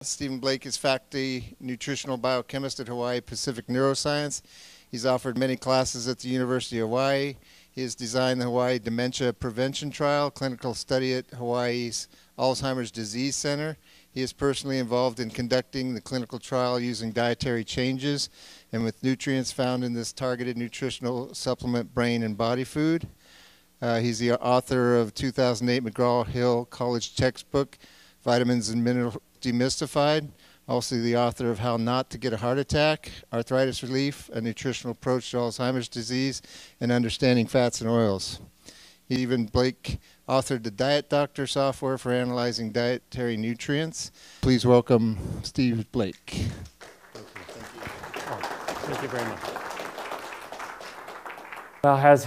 Stephen Blake is faculty nutritional biochemist at Hawaii Pacific Neuroscience. He's offered many classes at the University of Hawaii. He has designed the Hawaii Dementia Prevention Trial, clinical study at Hawaii's Alzheimer's Disease Center. He is personally involved in conducting the clinical trial using dietary changes and with nutrients found in this targeted nutritional supplement, brain and body food. He's the author of 2008 McGraw-Hill College textbook, Vitamins and Minerals Demystified. Also the author of How Not to Get a Heart Attack, Arthritis Relief, A Nutritional Approach to Alzheimer's Disease, and Understanding Fats and Oils. Blake authored the Diet Doctor software for analyzing dietary nutrients. Please welcome Steve Blake. Thank you. Thank you very much. Well, as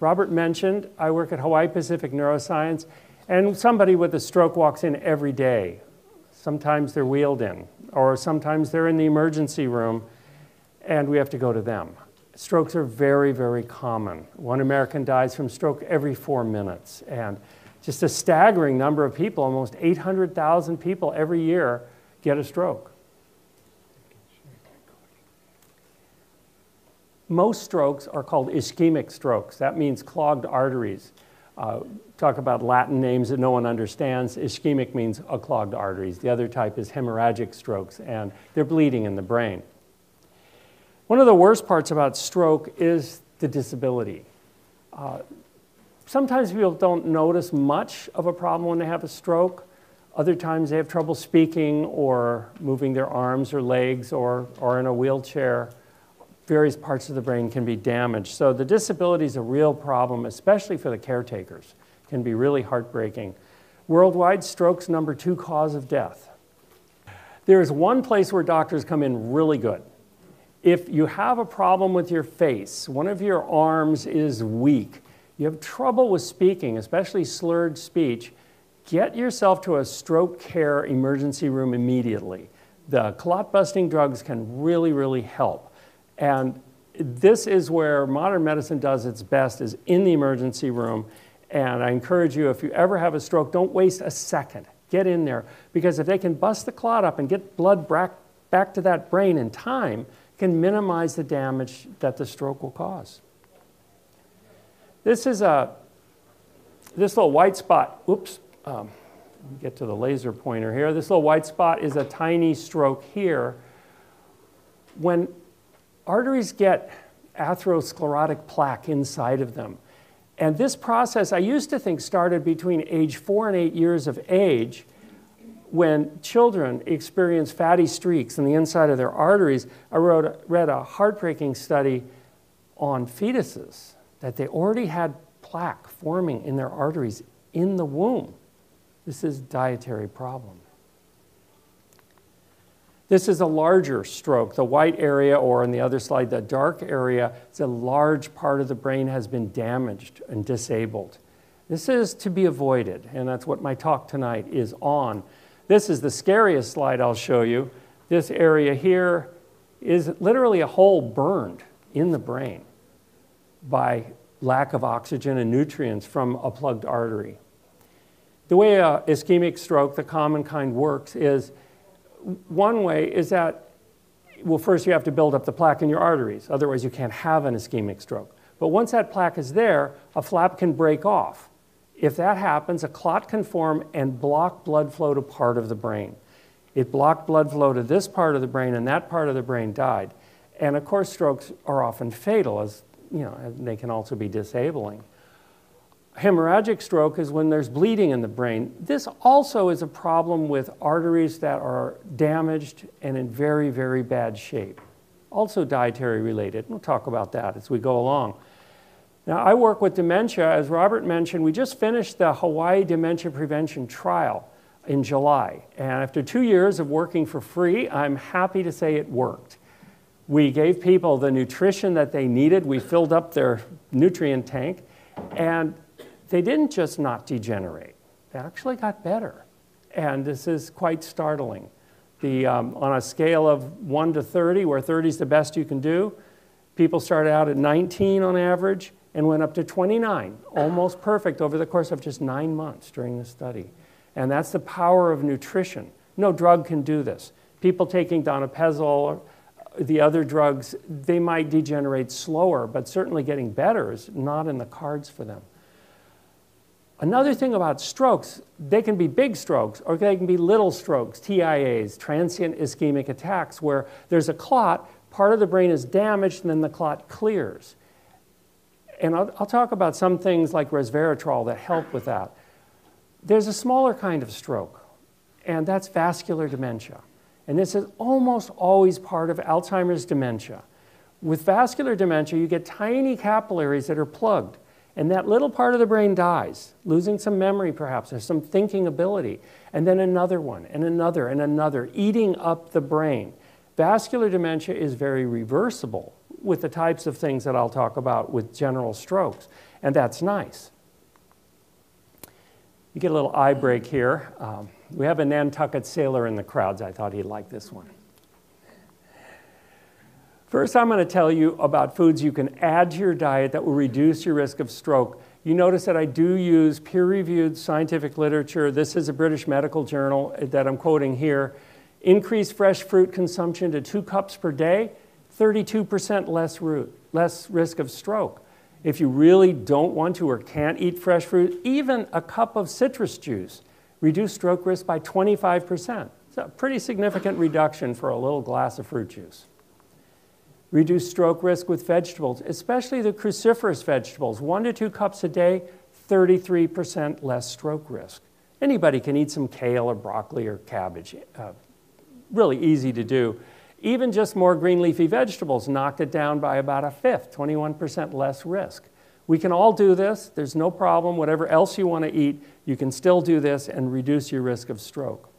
Robert mentioned, I work at Hawaii Pacific Neuroscience, and somebody with a stroke walks in every day. Sometimes they're wheeled in, or sometimes they're in the emergency room, and we have to go to them. Strokes are very, very common. One American dies from stroke every 4 minutes, and just a staggering number of people, almost 800,000 people every year, get a stroke. Most strokes are called ischemic strokes. That means clogged arteries. Talk about Latin names that no one understands. Ischemic means clogged arteries. The other type is hemorrhagic strokes, and they're bleeding in the brain. One of the worst parts about stroke is the disability. Sometimes people don't notice much of a problem when they have a stroke. Other times they have trouble speaking or moving their arms or legs or in a wheelchair. Various parts of the brain can be damaged. So the disability is a real problem, especially for the caretakers. It can be really heartbreaking. Worldwide, stroke's #2 cause of death. There is one place where doctors come in really good. If you have a problem with your face, one of your arms is weak, you have trouble with speaking, especially slurred speech, get yourself to a stroke care emergency room immediately. The clot-busting drugs can really, really help. And this is where modern medicine does its best, is in the emergency room. And I encourage you, if you ever have a stroke, don't waste a second. Get in there. Because if they can bust the clot up and get blood back to that brain in time, it can minimize the damage that the stroke will cause. This is this little white spot. Oops. Let me get to the laser pointer here. This little white spot is a tiny stroke here. When arteries get atherosclerotic plaque inside of them. And this process, I used to think, started between age 4 and 8 years of age, when children experience fatty streaks in the inside of their arteries. I read a heartbreaking study on fetuses, that they already had plaque forming in their arteries in the womb. This is a dietary problem. This is a larger stroke. The white area, or on the other slide, the dark area, it's a large part of the brain has been damaged and disabled. This is to be avoided, and that's what my talk tonight is on. This is the scariest slide I'll show you. This area here is literally a hole burned in the brain by lack of oxygen and nutrients from a plugged artery. The way an ischemic stroke, the common kind, works is, one way is that, well, first you have to build up the plaque in your arteries. Otherwise, you can't have an ischemic stroke. But once that plaque is there, a flap can break off. If that happens, a clot can form and block blood flow to part of the brain. It blocked blood flow to this part of the brain, and that part of the brain died. And of course, strokes are often fatal, as you know, they can also be disabling. Hemorrhagic stroke is when there's bleeding in the brain. This also is a problem with arteries that are damaged and in very, very bad shape. Also dietary related. We'll talk about that as we go along. Now, I work with dementia. As Robert mentioned, we just finished the Hawaii Dementia Prevention Trial in July. And after 2 years of working for free, I'm happy to say it worked. We gave people the nutrition that they needed. We filled up their nutrient tank, and they didn't just not degenerate. They actually got better. And this is quite startling. On a scale of 1 to 30, where 30 is the best you can do, people started out at 19 on average and went up to 29, almost perfect over the course of just 9 months during the study. And that's the power of nutrition. No drug can do this. People taking donepezil or the other drugs, they might degenerate slower, but certainly getting better is not in the cards for them. Another thing about strokes, they can be big strokes or they can be little strokes, TIAs, transient ischemic attacks, where there's a clot, part of the brain is damaged, and then the clot clears. And I'll talk about some things like resveratrol that help with that. There's a smaller kind of stroke, and that's vascular dementia. And this is almost always part of Alzheimer's dementia. With vascular dementia, you get tiny capillaries that are plugged, and that little part of the brain dies, losing some memory perhaps, or some thinking ability, and then another one, and another, and another, eating up the brain. Vascular dementia is very reversible with the types of things that I'll talk about with general strokes, and that's nice. You get a little eye break here. We have a Nantucket sailor in the crowds. I thought he'd like this one. First, I'm going to tell you about foods you can add to your diet that will reduce your risk of stroke. You notice that I do use peer-reviewed scientific literature. This is a British medical journal that I'm quoting here. Increase fresh fruit consumption to 2 cups per day, 32% less risk of stroke. If you really don't want to or can't eat fresh fruit, even a cup of citrus juice, reduce stroke risk by 25%. It's a pretty significant reduction for a little glass of fruit juice. Reduce stroke risk with vegetables, especially the cruciferous vegetables. 1 to 2 cups a day, 33% less stroke risk. Anybody can eat some kale or broccoli or cabbage. Really easy to do. Even just more green leafy vegetables knocked it down by about a fifth, 21% less risk. We can all do this. There's no problem. Whatever else you want to eat, you can still do this and reduce your risk of stroke.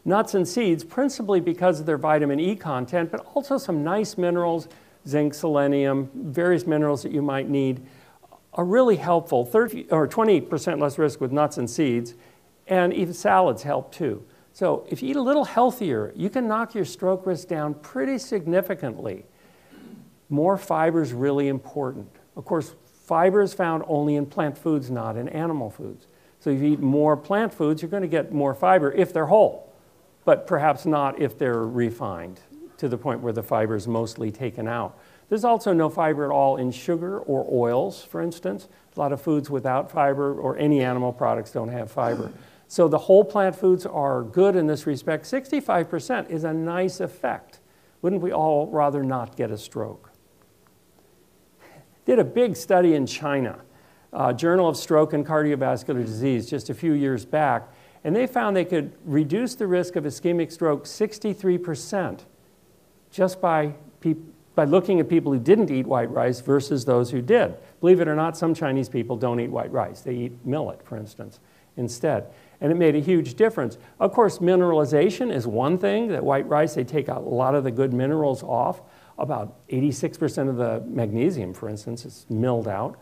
Nuts and seeds, principally because of their vitamin E content, but also some nice minerals, zinc, selenium, various minerals that you might need, are really helpful. 20% less risk with nuts and seeds, and even salads help too. So if you eat a little healthier, you can knock your stroke risk down pretty significantly. More fiber is really important. Of course, fiber is found only in plant foods, not in animal foods. So if you eat more plant foods, you're going to get more fiber if they're whole, but perhaps not if they're refined to the point where the fiber is mostly taken out. There's also no fiber at all in sugar or oils, for instance. A lot of foods without fiber or any animal products don't have fiber. So the whole plant foods are good in this respect. 65% is a nice effect. Wouldn't we all rather not get a stroke? Did a big study in China, Journal of Stroke and Cardiovascular Disease, just a few years back, and they found they could reduce the risk of ischemic stroke 63% just by looking at people who didn't eat white rice versus those who did. Believe it or not, some Chinese people don't eat white rice. They eat millet, for instance, instead. And it made a huge difference. Of course, mineralization is one thing. That white rice, they take a lot of the good minerals off. About 86% of the magnesium, for instance, is milled out.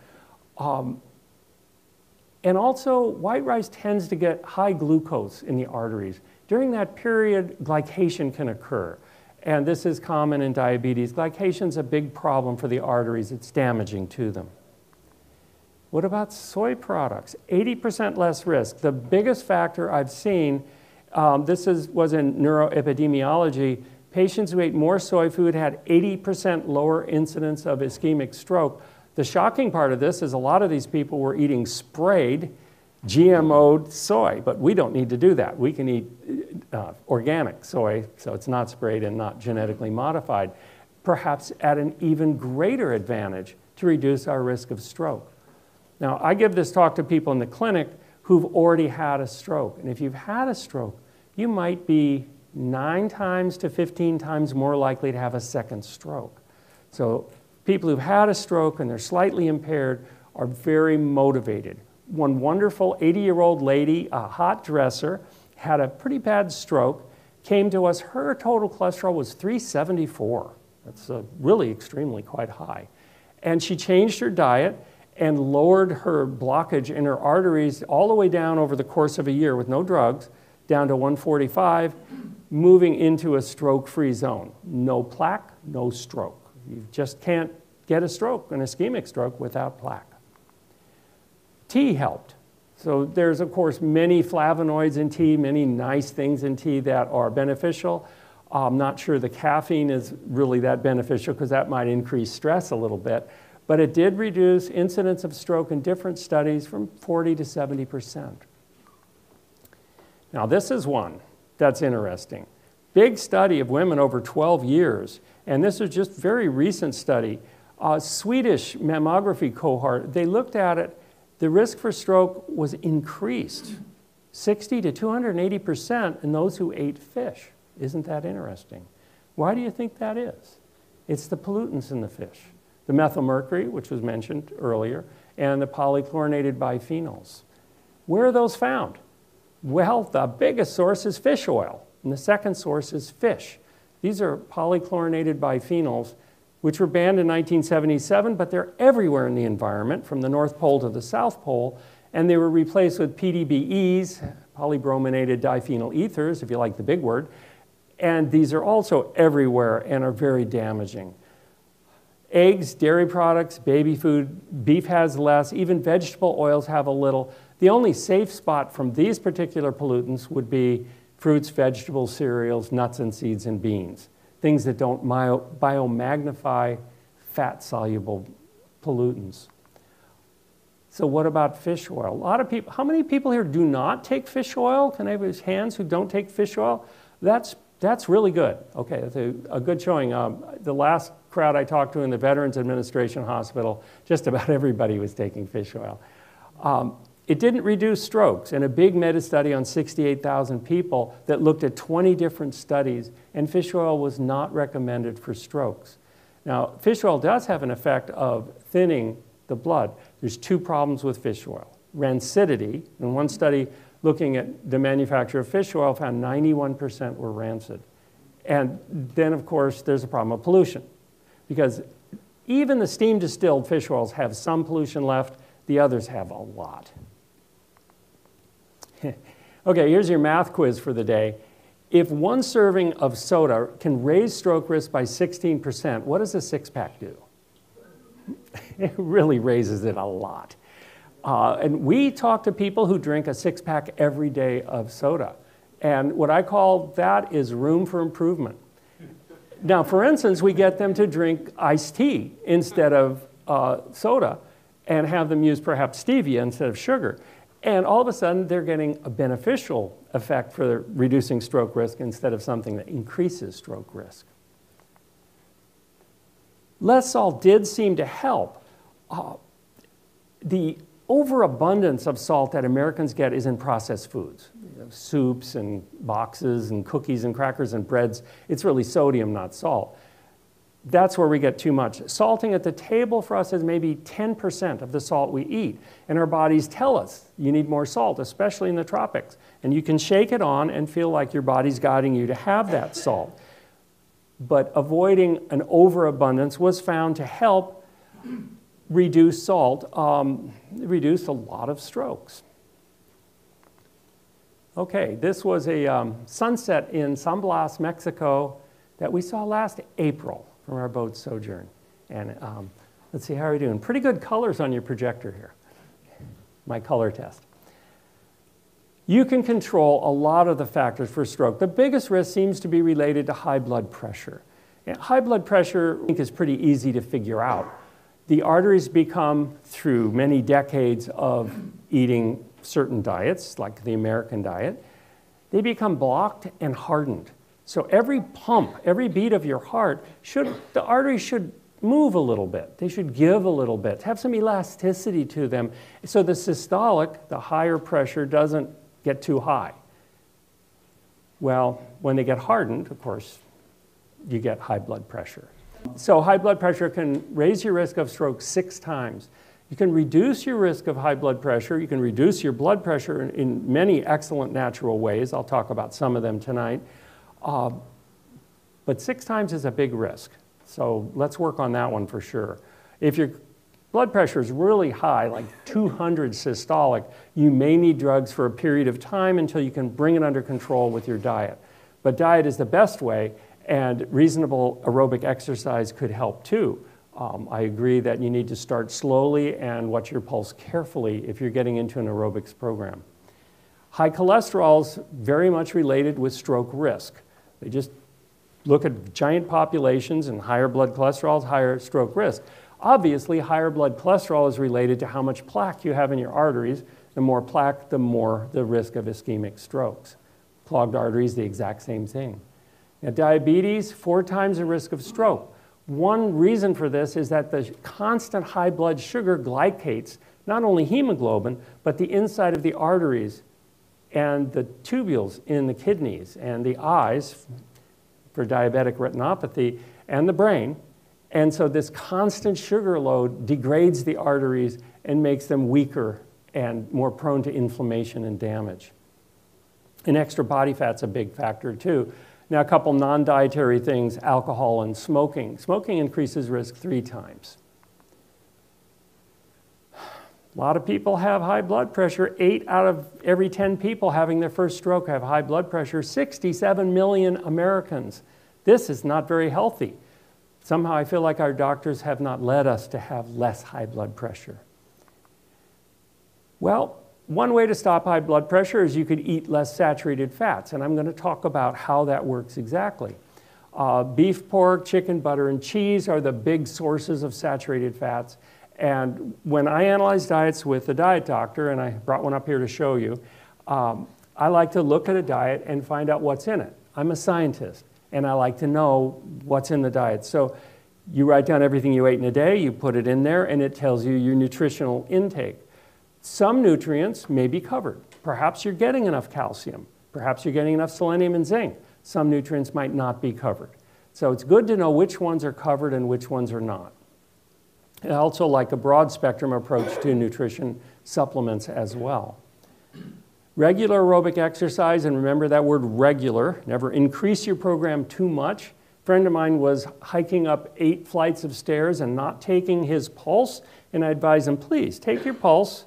And also, white rice tends to get high glucose in the arteries. During that period, glycation can occur. And this is common in diabetes. Glycation is a big problem for the arteries. It's damaging to them. What about soy products? 80% less risk. The biggest factor I've seen, was in neuroepidemiology, patients who ate more soy food had 80% lower incidence of ischemic stroke. The shocking part of this is a lot of these people were eating sprayed, GMO'd soy, but we don't need to do that. We can eat organic soy, so it's not sprayed and not genetically modified, perhaps at an even greater advantage to reduce our risk of stroke. Now, I give this talk to people in the clinic who've already had a stroke. And if you've had a stroke, you might be 9 times to 15 times more likely to have a second stroke. So people who've had a stroke and they're slightly impaired are very motivated. One wonderful 80-year-old lady, a hot dresser, had a pretty bad stroke, came to us. Her total cholesterol was 374. That's really extremely quite high. And she changed her diet and lowered her blockage in her arteries all the way down over the course of a year with no drugs, down to 145, moving into a stroke-free zone. No plaque, no stroke. You just can't get a stroke, an ischemic stroke, without plaque. Tea helped. So there's, of course, many flavonoids in tea, many nice things in tea that are beneficial. I'm not sure the caffeine is really that beneficial because that might increase stress a little bit. But it did reduce incidence of stroke in different studies from 40 to 70%. Now, this is one that's interesting. Big study of women over 12 years, and this is just a very recent study. A Swedish mammography cohort, they looked at it, the risk for stroke was increased 60 to 280% in those who ate fish. Isn't that interesting? Why do you think that is? It's the pollutants in the fish. The methylmercury, which was mentioned earlier, and the polychlorinated biphenyls. Where are those found? Well, the biggest source is fish oil, and the second source is fish. These are polychlorinated biphenyls, which were banned in 1977, but they're everywhere in the environment, from the North Pole to the South Pole, and they were replaced with PBDES, polybrominated diphenyl ethers, if you like the big word, and these are also everywhere and are very damaging. Eggs, dairy products, baby food, beef has less, even vegetable oils have a little. The only safe spot from these particular pollutants would be fruits, vegetables, cereals, nuts and seeds, and beans. Things that don't biomagnify fat-soluble pollutants. So what about fish oil? A lot of people, how many people here do not take fish oil? Can I have hands who don't take fish oil? That's really good. Okay, that's a good showing. The last crowd I talked to in the Veterans Administration Hospital, just about everybody was taking fish oil. It didn't reduce strokes. In a big meta-study on 68,000 people that looked at 20 different studies, and fish oil was not recommended for strokes. Now, fish oil does have an effect of thinning the blood. There's two problems with fish oil. Rancidity, in one study looking at the manufacture of fish oil, found 91% were rancid. And then, of course, there's a problem of pollution, because even the steam distilled fish oils have some pollution left, the others have a lot. Okay, here's your math quiz for the day. If one serving of soda can raise stroke risk by 16%, what does a six-pack do? It really raises it a lot. And we talk to people who drink a six-pack every day of soda. And what I call that is room for improvement. Now, for instance, we get them to drink iced tea instead of soda and have them use perhaps stevia instead of sugar. And all of a sudden, they're getting a beneficial effect for reducing stroke risk instead of something that increases stroke risk. Less salt did seem to help. The overabundance of salt that Americans get is in processed foods. You know, soups and boxes and cookies and crackers and breads. It's really sodium, not salt. That's where we get too much. Salting at the table for us is maybe 10% of the salt we eat. And our bodies tell us you need more salt, especially in the tropics. And you can shake it on and feel like your body's guiding you to have that salt. But avoiding an overabundance was found to help reduce salt, reduce a lot of strokes. Okay, this was a sunset in San Blas, Mexico that we saw last April from our boat sojourn. And let's see, how are we doing? Pretty good colors on your projector here. My color test. You can control a lot of the factors for stroke. The biggest risk seems to be related to high blood pressure. And high blood pressure, I think, is pretty easy to figure out. The arteries become, through many decades of eating certain diets, like the American diet, they become blocked and hardened. So every pump, every beat of your heart, the arteries should move a little bit. They should give a little bit, have some elasticity to them. So the systolic, the higher pressure, doesn't get too high. Well, when they get hardened, of course, you get high blood pressure. So high blood pressure can raise your risk of stroke 6 times. You can reduce your risk of high blood pressure. You can reduce your blood pressure in many excellent natural ways. I'll talk about some of them tonight. But 6 times is a big risk. So let's work on that one for sure. If your blood pressure is really high, like 200 systolic, you may need drugs for a period of time until you can bring it under control with your diet. But diet is the best way, and reasonable aerobic exercise could help too. I agree that you need to start slowly and watch your pulse carefully if you're getting into an aerobics program. High cholesterol is very much related with stroke risk. They just look at giant populations, and higher blood cholesterol is higher stroke risk. Obviously, higher blood cholesterol is related to how much plaque you have in your arteries. The more plaque, the more the risk of ischemic strokes. Clogged arteries, the exact same thing. Now, diabetes, 4 times the risk of stroke. One reason for this is that the constant high blood sugar glycates not only hemoglobin, but the inside of the arteries and the tubules in the kidneys and the eyes for diabetic retinopathy and the brain. And so this constant sugar load degrades the arteries and makes them weaker and more prone to inflammation and damage. And extra body fat's a big factor too. Now, a couple non-dietary things, alcohol and smoking. Smoking increases risk 3 times. A lot of people have high blood pressure. 8 out of every 10 people having their first stroke have high blood pressure. 67 million Americans. This is not very healthy. Somehow I feel like our doctors have not led us to have less high blood pressure. Well, one way to stop high blood pressure is you could eat less saturated fats, and I'm going to talk about how that works exactly. Beef, pork, chicken, butter, and cheese are the big sources of saturated fats. And when I analyze diets with a diet doctor, and I brought one up here to show you, I like to look at a diet and find out what's in it. I'm a scientist, and I like to know what's in the diet. So you write down everything you ate in a day, you put it in there, and it tells you your nutritional intake. Some nutrients may be covered. Perhaps you're getting enough calcium. Perhaps you're getting enough selenium and zinc. Some nutrients might not be covered. So it's good to know which ones are covered and which ones are not. I also like a broad spectrum approach to nutrition supplements as well. Regular aerobic exercise, and remember that word regular, never increase your program too much. A friend of mine was hiking up 8 flights of stairs and not taking his pulse, and I advise him, please take your pulse,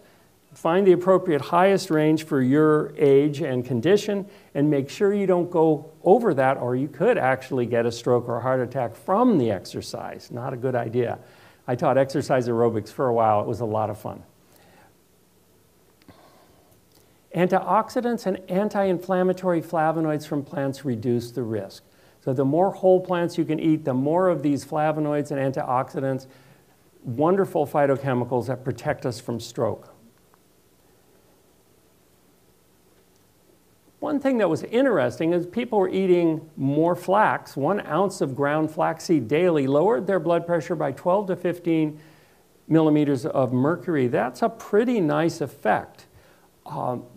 find the appropriate highest range for your age and condition, and make sure you don't go over that, or you could actually get a stroke or a heart attack from the exercise. Not a good idea. I taught exercise aerobics for a while. It was a lot of fun. Antioxidants and anti-inflammatory flavonoids from plants reduce the risk. So the more whole plants you can eat, the more of these flavonoids and antioxidants, wonderful phytochemicals that protect us from stroke. One thing that was interesting is people were eating more flax. 1 ounce of ground flaxseed daily lowered their blood pressure by 12 to 15 millimeters of mercury. That's a pretty nice effect.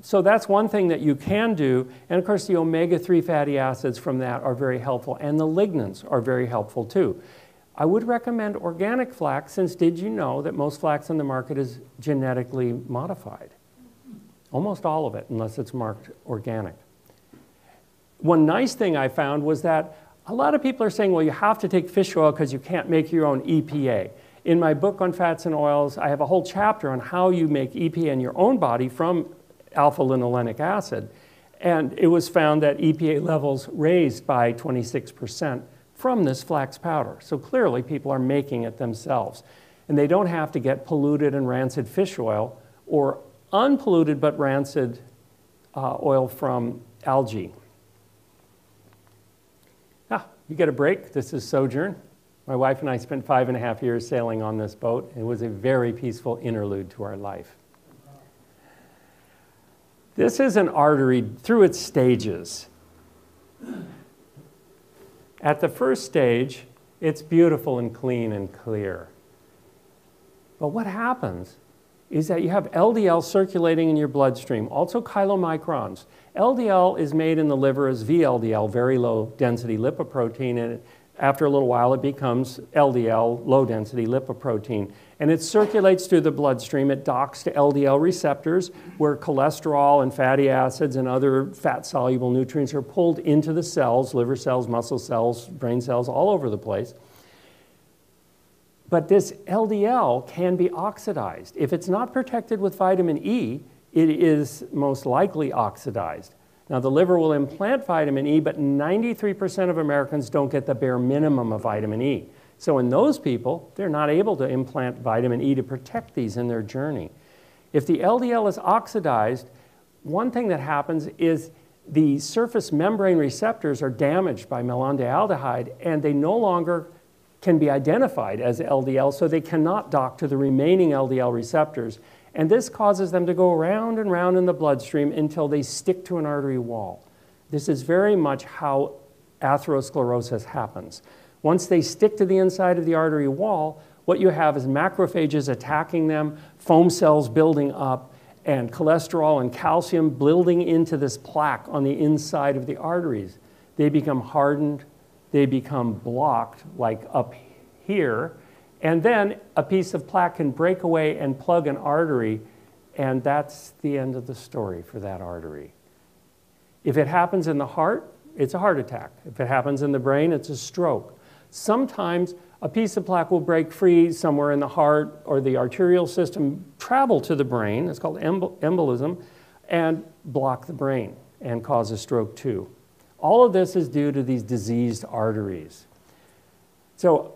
So that's one thing that you can do. And of course, the omega-3 fatty acids from that are very helpful. And the lignans are very helpful too. I would recommend organic flax, since did you know that most flax on the market is genetically modified? Almost all of it, unless it's marked organic. One nice thing I found was that a lot of people are saying, well, you have to take fish oil because you can't make your own EPA. In my book on fats and oils, I have a whole chapter on how you make EPA in your own body from alpha-linolenic acid. And it was found that EPA levels raised by 26% from this flax powder. So clearly people are making it themselves. And they don't have to get polluted and rancid fish oil or unpolluted but rancid oil from algae. You get a break. This is Sojourn. My wife and I spent 5.5 years sailing on this boat. It was a very peaceful interlude to our life. This is an artery through its stages. At the first stage, it's beautiful and clean and clear. But what happens is that you have LDL circulating in your bloodstream, also chylomicrons. LDL is made in the liver as VLDL, very low density lipoprotein, and after a little while it becomes LDL, low density lipoprotein. And it circulates through the bloodstream. It docks to LDL receptors where cholesterol and fatty acids and other fat-soluble nutrients are pulled into the cells, liver cells, muscle cells, brain cells, all over the place. But this LDL can be oxidized. If it's not protected with vitamin E, it is most likely oxidized. Now, the liver will implant vitamin E, but 93% of Americans don't get the bare minimum of vitamin E. So in those people, they're not able to implant vitamin E to protect these in their journey. If the LDL is oxidized, one thing that happens is the surface membrane receptors are damaged by melaldehyde, and they no longer can be identified as LDL, so they cannot dock to the remaining LDL receptors. And this causes them to go round and round in the bloodstream until they stick to an artery wall. This is very much how atherosclerosis happens. Once they stick to the inside of the artery wall, what you have is macrophages attacking them, foam cells building up, and cholesterol and calcium building into this plaque on the inside of the arteries. They become hardened, they become blocked, like up here, and then a piece of plaque can break away and plug an artery, and that's the end of the story for that artery. If it happens in the heart, it's a heart attack. If it happens in the brain, it's a stroke. Sometimes a piece of plaque will break free somewhere in the heart or the arterial system, travel to the brain, it's called embolism, and block the brain and cause a stroke too. All of this is due to these diseased arteries. So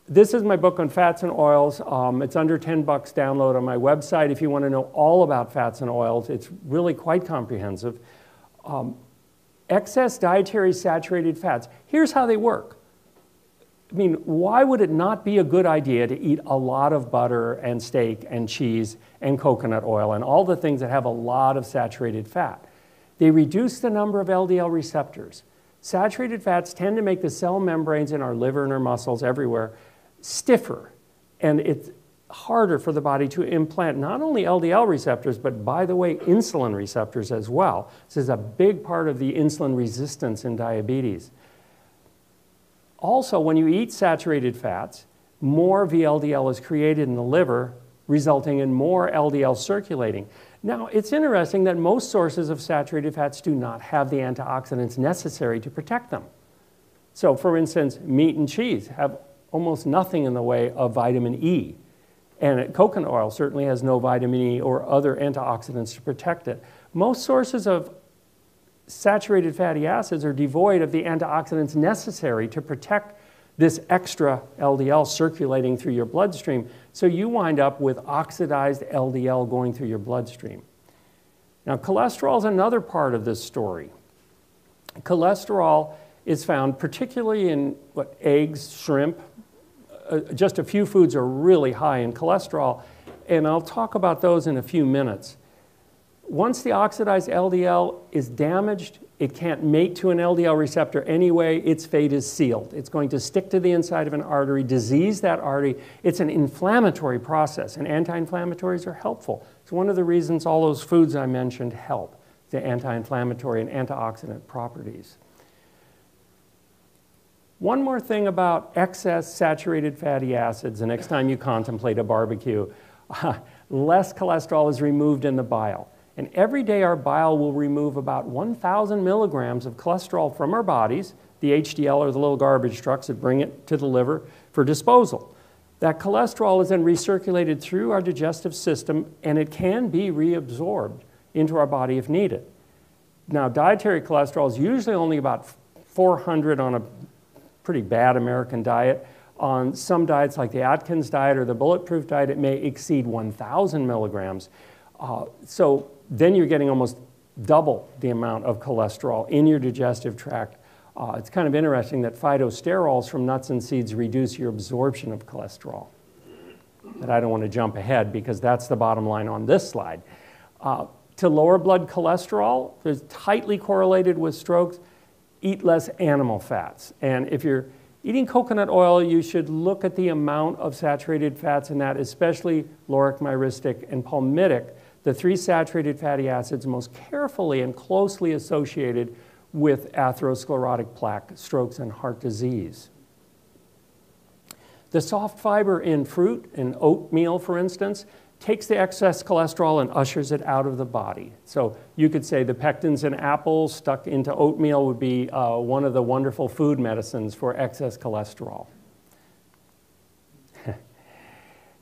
this is my book on fats and oils. It's under $10 download on my website if you want to know all about fats and oils. It's really quite comprehensive. Excess dietary saturated fats. Here's how they work. I mean, why would it not be a good idea to eat a lot of butter and steak and cheese and coconut oil and all the things that have a lot of saturated fat? They reduce the number of LDL receptors. Saturated fats tend to make the cell membranes in our liver and our muscles everywhere stiffer, and it's harder for the body to implant not only LDL receptors, but by the way, insulin receptors as well. This is a big part of the insulin resistance in diabetes. Also, when you eat saturated fats, more VLDL is created in the liver, resulting in more LDL circulating. Now, it's interesting that most sources of saturated fats do not have the antioxidants necessary to protect them. So, for instance, meat and cheese have almost nothing in the way of vitamin E. And coconut oil certainly has no vitamin E or other antioxidants to protect it. Most sources of saturated fatty acids are devoid of the antioxidants necessary to protect this extra LDL circulating through your bloodstream, so you wind up with oxidized LDL going through your bloodstream. Now, cholesterol is another part of this story. Cholesterol is found particularly in eggs, shrimp. Just a few foods are really high in cholesterol, and I'll talk about those in a few minutes. Once the oxidized LDL is damaged, it can't mate to an LDL receptor anyway, its fate is sealed. It's going to stick to the inside of an artery, disease that artery. It's an inflammatory process, and anti-inflammatories are helpful. It's one of the reasons all those foods I mentioned help, the anti-inflammatory and antioxidant properties. One more thing about excess saturated fatty acids the next time you contemplate a barbecue. Less cholesterol is removed in the bile. And every day our bile will remove about 1,000 milligrams of cholesterol from our bodies, the HDL or the little garbage trucks that bring it to the liver for disposal. That cholesterol is then recirculated through our digestive system, and it can be reabsorbed into our body if needed. Now, dietary cholesterol is usually only about 400 on a pretty bad American diet. On some diets like the Atkins diet or the Bulletproof diet, it may exceed 1,000 milligrams. So then you're getting almost double the amount of cholesterol in your digestive tract. It's kind of interesting that phytosterols from nuts and seeds reduce your absorption of cholesterol. But I don't want to jump ahead because that's the bottom line on this slide. To lower blood cholesterol, it's tightly correlated with strokes. Eat less animal fats. And if you're eating coconut oil, you should look at the amount of saturated fats in that, especially lauric, myristic, and palmitic, the three saturated fatty acids most carefully and closely associated with atherosclerotic plaque, strokes, and heart disease. The soft fiber in fruit and oatmeal, for instance, takes the excess cholesterol and ushers it out of the body. So you could say the pectins in apples stuck into oatmeal would be one of the wonderful food medicines for excess cholesterol.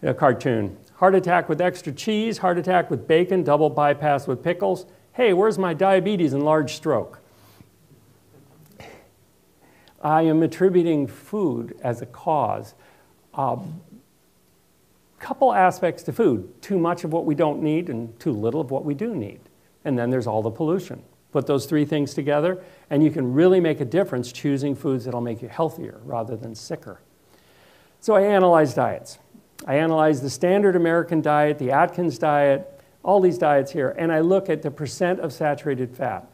A cartoon. Heart attack with extra cheese, heart attack with bacon, double bypass with pickles. Hey, where's my diabetes and large stroke? I am attributing food as a cause. Couple aspects to food: too much of what we don't need and too little of what we do need. And then there's all the pollution. Put those three things together, and you can really make a difference choosing foods that'll make you healthier rather than sicker. So I analyzed diets. I analyzed the standard American diet, the Atkins diet, all these diets here, and I look at the percent of saturated fat.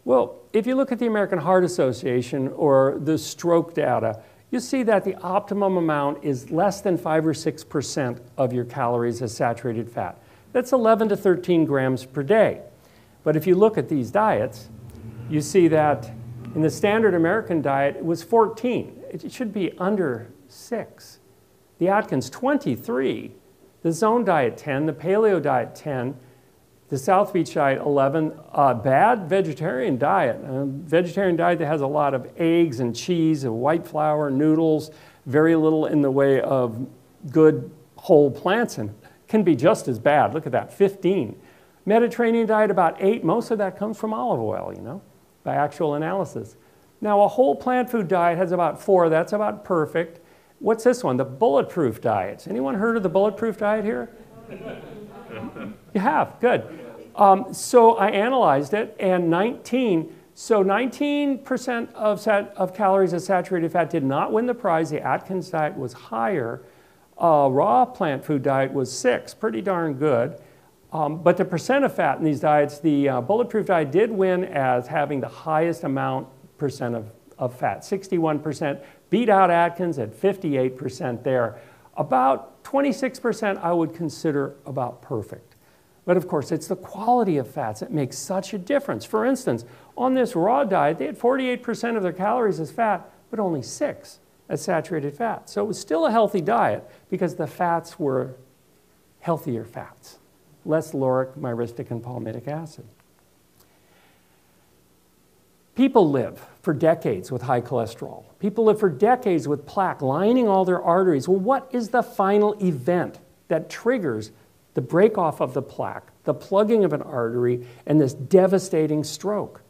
Well, if you look at the American Heart Association or the stroke data, you see that the optimum amount is less than 5 or 6% of your calories as saturated fat. That's 11 to 13 grams per day. But if you look at these diets, you see that in the standard American diet, it was 14. It should be under 6. The Atkins, 23. The Zone diet, 10. The Paleo diet, 10. The South Beach diet, 11. Bad vegetarian diet. Vegetarian diet that has a lot of eggs and cheese and white flour, noodles, very little in the way of good whole plants, and can be just as bad. Look at that, 15. Mediterranean diet, about 8. Most of that comes from olive oil, you know, by actual analysis. Now, a whole plant food diet has about 4. That's about perfect. What's this one? The bulletproof diets. Anyone heard of the bulletproof diet here? You have, good. So I analyzed it, and 19% of calories as saturated fat did not win the prize. The Atkins diet was higher. Raw plant food diet was 6, pretty darn good. But the percent of fat in these diets, the bulletproof diet did win as having the highest percent of fat, 61%, beat out Atkins at 58% there. About 26% I would consider about perfect. But of course, it's the quality of fats that makes such a difference. For instance, on this raw diet, they had 48% of their calories as fat, but only 6 as saturated fat. So it was still a healthy diet because the fats were healthier fats, less lauric, myristic, and palmitic acid. People live for decades with high cholesterol. People live for decades with plaque lining all their arteries. Well, what is the final event that triggers the break-off of the plaque, the plugging of an artery, and this devastating stroke?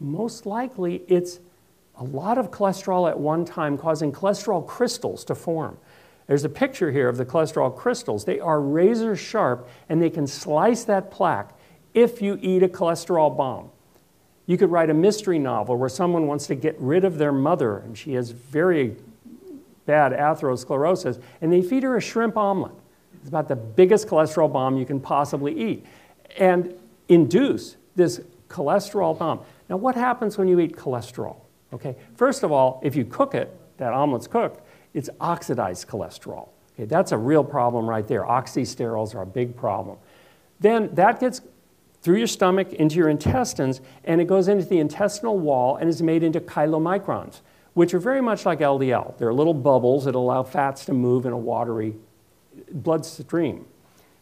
Most likely, it's a lot of cholesterol at one time causing cholesterol crystals to form. There's a picture here of the cholesterol crystals. They are razor sharp, and they can slice that plaque if you eat a cholesterol bomb. You could write a mystery novel where someone wants to get rid of their mother, and she has very bad atherosclerosis, and they feed her a shrimp omelet. It's about the biggest cholesterol bomb you can possibly eat, and induce this cholesterol bomb. Now, what happens when you eat cholesterol? Okay, first of all, if you cook it, that omelet's cooked, it's oxidized cholesterol. Okay, that's a real problem right there. Oxysterols are a big problem. Then that gets through your stomach into your intestines, and it goes into the intestinal wall and is made into chylomicrons, which are very much like LDL. They're little bubbles that allow fats to move in a watery bloodstream.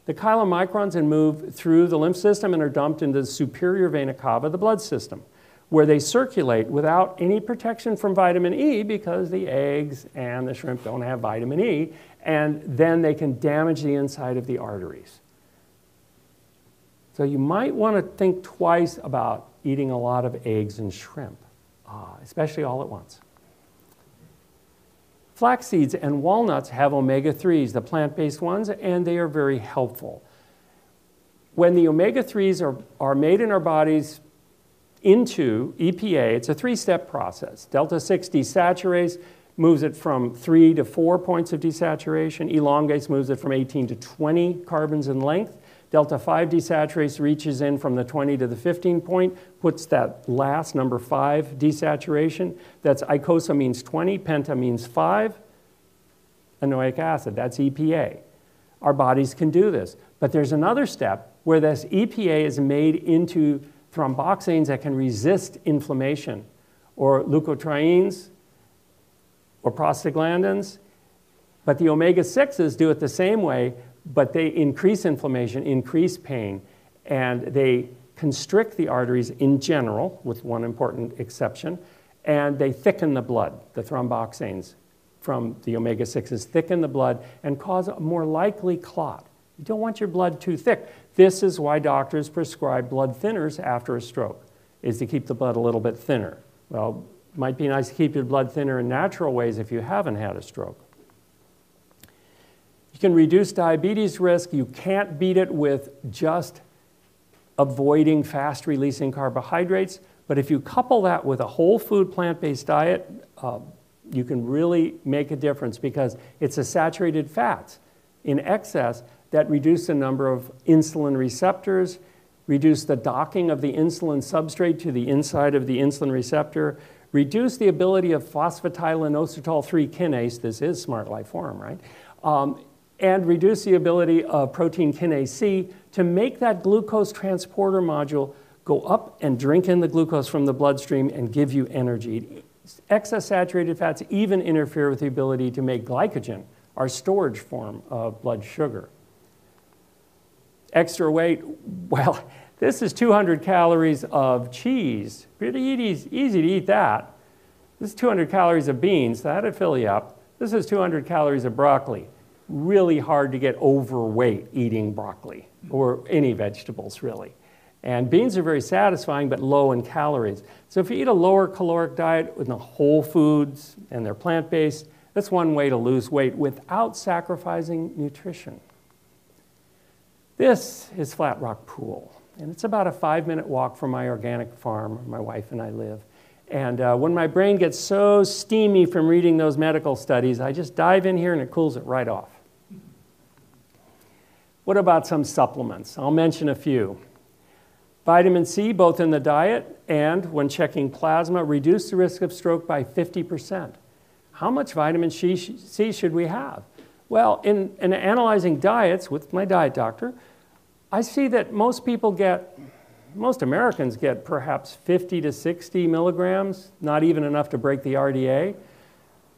The chylomicrons then move through the lymph system and are dumped into the superior vena cava, the blood system, where they circulate without any protection from vitamin E because the eggs and the shrimp don't have vitamin E, and then they can damage the inside of the arteries. So you might want to think twice about eating a lot of eggs and shrimp, especially all at once. Flax seeds and walnuts have omega-3s, the plant-based ones, and they are very helpful. When the omega-3s are made in our bodies into EPA, it's a 3-step process. Delta-6 desaturase moves it from 3 to 4 points of desaturation. Elongase moves it from 18 to 20 carbons in length. Delta-5 desaturase reaches in from the 20 to the 15 point, puts that last number 5 desaturation. That's icosa means 20, penta means 5, enoic acid, that's EPA. Our bodies can do this. But there's another step where this EPA is made into thromboxanes that can resist inflammation, or leukotrienes, or prostaglandins. But the omega-6s do it the same way, but they increase inflammation, increase pain, and they constrict the arteries in general, with one important exception, and they thicken the blood. The thromboxanes from the omega-6s thicken the blood and cause a more likely clot. You don't want your blood too thick. This is why doctors prescribe blood thinners after a stroke, is to keep the blood a little bit thinner. Well, Might be nice to keep your blood thinner in natural ways if you haven't had a stroke. You can reduce diabetes risk. You can't beat it with just avoiding fast-releasing carbohydrates. But if you couple that with a whole food plant-based diet, you can really make a difference because it's the saturated fats in excess that reduce the number of insulin receptors, reduce the docking of the insulin substrate to the inside of the insulin receptor, reduce the ability of phosphatidylinositol 3 kinase, this is Smart Life Forum, right? And reduce the ability of protein kinase C to make that glucose transporter module go up and drink in the glucose from the bloodstream and give you energy. Excess saturated fats even interfere with the ability to make glycogen, our storage form of blood sugar. Extra weight, well, this is 200 calories of cheese. Pretty easy to eat that. This is 200 calories of beans. That'd fill you up. This is 200 calories of broccoli. Really hard to get overweight eating broccoli or any vegetables, really. And beans are very satisfying, but low in calories. So if you eat a lower caloric diet with the whole foods and they're plant-based, that's one way to lose weight without sacrificing nutrition. This is Flat Rock Pool. And it's about a 5-minute walk from my organic farm where my wife and I live. And when my brain gets so steamy from reading those medical studies, I just dive in here and it cools it right off. What about some supplements? I'll mention a few. Vitamin C, both in the diet and when checking plasma, reduce the risk of stroke by 50%. How much vitamin C should we have? Well, in analyzing diets with my diet doctor, I see that most Americans get perhaps 50 to 60 milligrams, not even enough to break the RDA.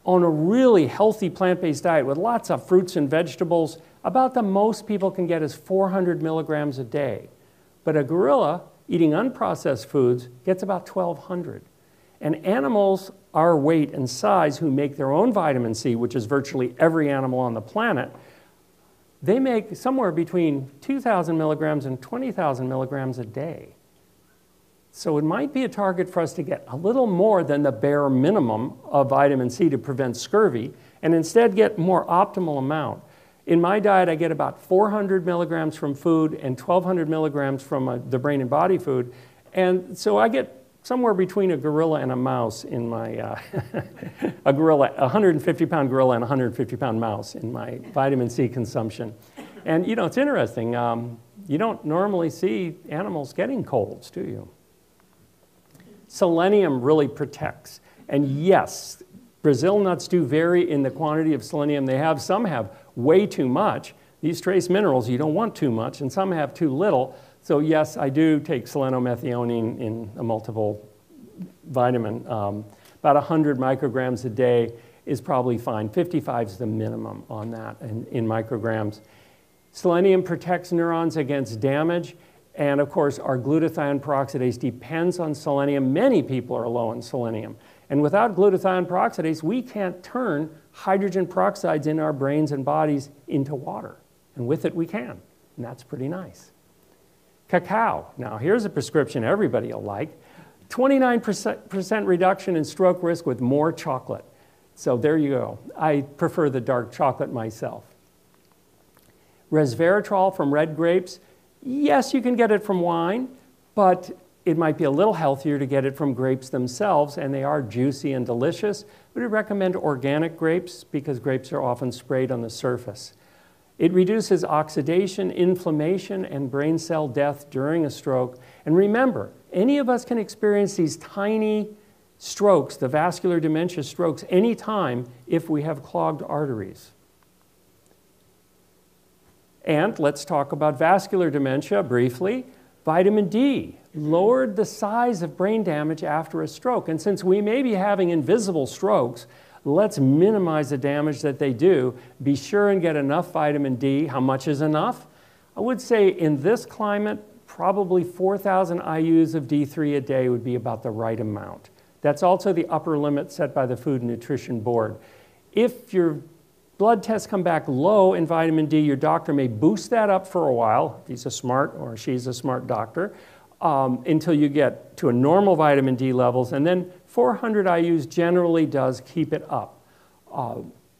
On a really healthy plant-based diet with lots of fruits and vegetables, about the most people can get is 400 milligrams a day. But a gorilla eating unprocessed foods gets about 1,200. And animals our weight and size who make their own vitamin C, which is virtually every animal on the planet, they make somewhere between 2,000 milligrams and 20,000 milligrams a day. So it might be a target for us to get a little more than the bare minimum of vitamin C to prevent scurvy and instead get more optimal amount. In my diet, I get about 400 milligrams from food and 1,200 milligrams from the brain and body food. And so I get somewhere between a gorilla and a mouse in my, a 150-pound gorilla and a 150-pound mouse in my vitamin C consumption. And you know, it's interesting. You don't normally see animals getting colds, do you? Selenium really protects. And yes, Brazil nuts do vary in the quantity of selenium they have. Some have way too much. These trace minerals, you don't want too much, and some have too little. So yes, I do take selenomethionine in a multiple vitamin. About 100 micrograms a day is probably fine. 55 is the minimum on that in micrograms. Selenium protects neurons against damage. And of course, our glutathione peroxidase depends on selenium. Many people are low in selenium. And without glutathione peroxidase, we can't turn hydrogen peroxides in our brains and bodies into water. And with it, we can. And that's pretty nice. Cacao. Now, here's a prescription everybody will like. 29% reduction in stroke risk with more chocolate. So there you go. I prefer the dark chocolate myself. Resveratrol from red grapes. Yes, you can get it from wine, but it might be a little healthier to get it from grapes themselves, and they are juicy and delicious. We would recommend organic grapes because grapes are often sprayed on the surface. It reduces oxidation, inflammation, and brain cell death during a stroke. And remember, any of us can experience these tiny strokes, the vascular dementia strokes, anytime if we have clogged arteries. And let's talk about vascular dementia briefly. Vitamin D lowered the size of brain damage after a stroke. And since we may be having invisible strokes, let's minimize the damage that they do. Be sure and get enough vitamin D. How much is enough? I would say in this climate, probably 4,000 IUs of D3 a day would be about the right amount. That's also the upper limit set by the Food and Nutrition Board. If your blood tests come back low in vitamin D, your doctor may boost that up for a while, if he's a smart or she's a smart doctor, until you get to a normal vitamin D levels, and then 400 IUs generally does keep it up.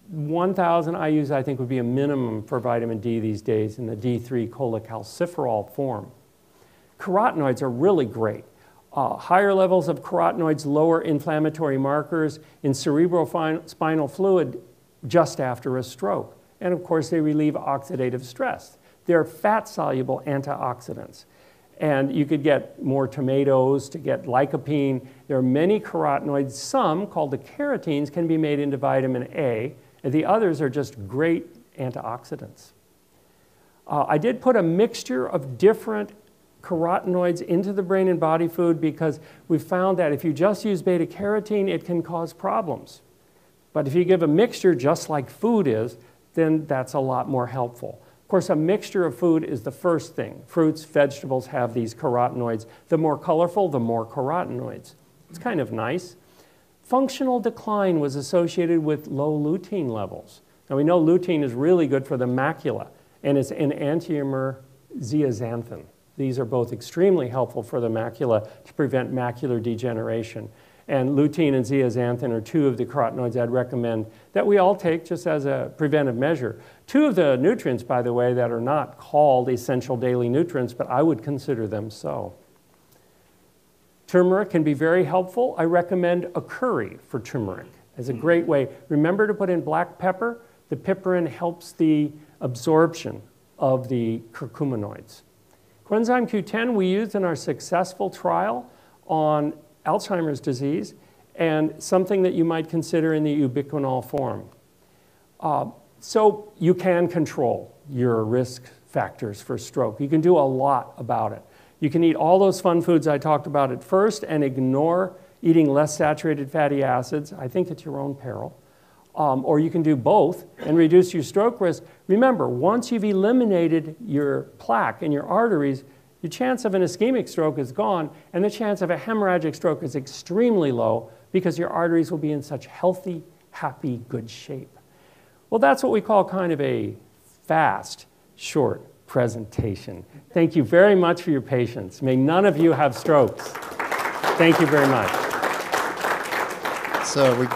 1,000 IUs I think would be a minimum for vitamin D these days in the D3 cholecalciferol form. Carotenoids are really great. Higher levels of carotenoids lower inflammatory markers in cerebrospinal fluid just after a stroke. And of course, they relieve oxidative stress. They're fat-soluble antioxidants. And you could get more tomatoes to get lycopene. There are many carotenoids. Some, called the carotenes, can be made into vitamin A. And the others are just great antioxidants. I did put a mixture of different carotenoids into the brain and body food because we found that if you just use beta-carotene, it can cause problems. But if you give a mixture just like food is, then that's a lot more helpful. Of course, a mixture of food is the first thing. Fruits, vegetables have these carotenoids. The more colorful, the more carotenoids. It's kind of nice. Functional decline was associated with low lutein levels. Now we know lutein is really good for the macula, and it's an enantiomer zeaxanthin. These are both extremely helpful for the macula to prevent macular degeneration. And lutein and zeaxanthin are two of the carotenoids I'd recommend that we all take just as a preventive measure. Two of the nutrients, by the way, that are not called essential daily nutrients, but I would consider them so. Turmeric can be very helpful. I recommend a curry for turmeric as a great way. Remember to put in black pepper. The piperin helps the absorption of the curcuminoids. Coenzyme Q10 we used in our successful trial on Alzheimer's disease, and something that you might consider in the ubiquinol form. So you can control your risk factors for stroke. You can do a lot about it. You can eat all those fun foods I talked about at first and ignore eating less saturated fatty acids. I think at your own peril. Or you can do both and reduce your stroke risk. Remember, once you've eliminated your plaque in your arteries, your chance of an ischemic stroke is gone, and the chance of a hemorrhagic stroke is extremely low because your arteries will be in such healthy, happy, good shape. Well, that's what we call kind of a fast, short presentation. Thank you very much for your patience. May none of you have strokes. Thank you very much. So we